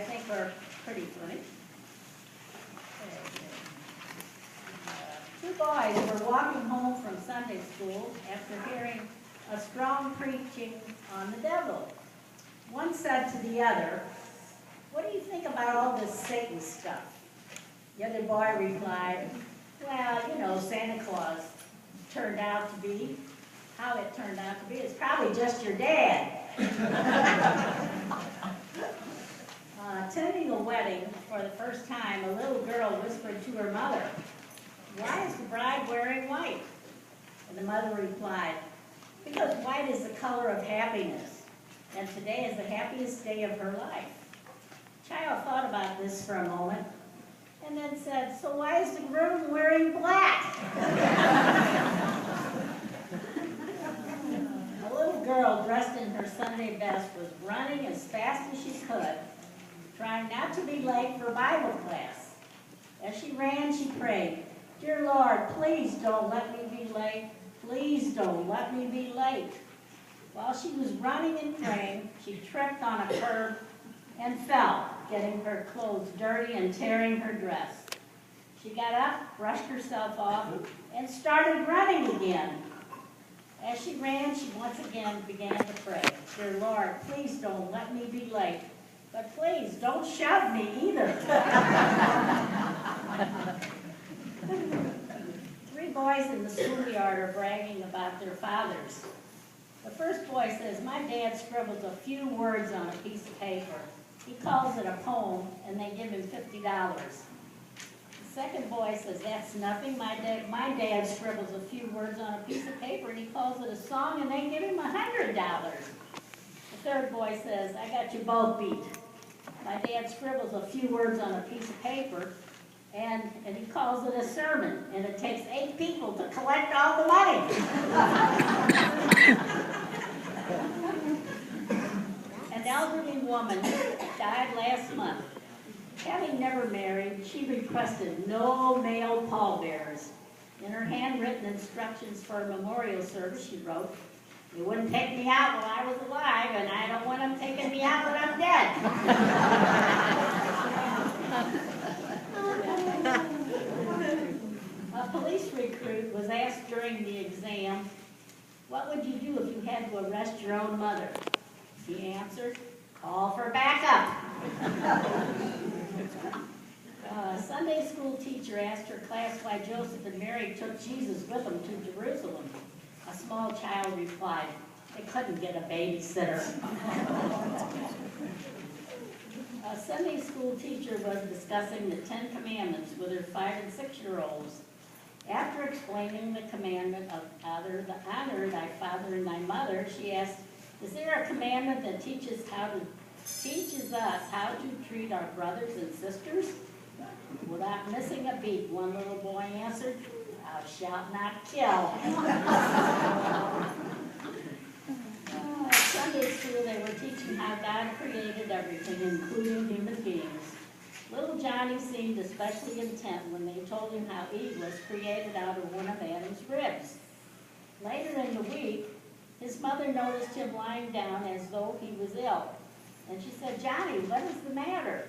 think are pretty funny. Two boys were walking home from Sunday school after hearing a strong preaching on the devil. One said to the other, "What do you think about all this Satan stuff?" The other boy replied, "Well, you know, Santa Claus turned out to be, how it turned out to be, it's probably just your dad." Attending a wedding for the first time, a little girl whispered to her mother, "Why is the bride wearing white?" And the mother replied, "Because white is the color of happiness, and today is the happiest day of her life." The child thought about this for a moment, and then said, "So why is the groom wearing black?" A little girl dressed in her Sunday best was running as fast as she could, trying not to be late for Bible class. As she ran, she prayed, "Dear Lord, please don't let me be late. Please don't let me be late." While she was running and praying, she tripped on a curb and fell, getting her clothes dirty and tearing her dress. She got up, brushed herself off, and started running again. As she ran, she once again began to pray, "Dear Lord, please don't let me be late. But please don't shove me either." Three boys in the schoolyard are bragging about their fathers. The first boy says, "My dad scribbles a few words on a piece of paper. He calls it a poem, and they give him $50. The second boy says, "That's nothing. My dad scribbles a few words on a piece of paper, and he calls it a song, and they give him $100. The third boy says, "I got you both beat. My dad scribbles a few words on a piece of paper, and he calls it a sermon, and it takes 8 people to collect all the money." An elderly woman died last month. Having never married, she requested no male pallbearers. In her handwritten instructions for a memorial service, she wrote, "You wouldn't take me out while I was alive, and I don't want them taking me out when I'm dead." A police recruit was asked during the exam, "What would you do if you had to arrest your own mother?" He answered, "Call for backup." A Sunday school teacher asked her class why Joseph and Mary took Jesus with them to Jerusalem. A small child replied, "They couldn't get a babysitter." A Sunday school teacher was discussing the 10 Commandments with her 5- and 6-year-olds. After explaining the commandment of honor thy father and thy mother, she asked, "Is there a commandment that teaches us how to treat our brothers and sisters?" Without missing a beat, one little boy answered, "Thou shalt not kill." At Sunday school, they were teaching how God created everything, including human beings. Little Johnny seemed especially intent when they told him how Eve was created out of one of Adam's ribs. Later in the week, his mother noticed him lying down as though he was ill. And she said, "Johnny, what is the matter?"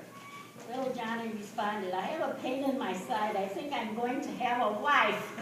Little Johnny responded, "I have a pain in my side. I think I'm going to have a wife."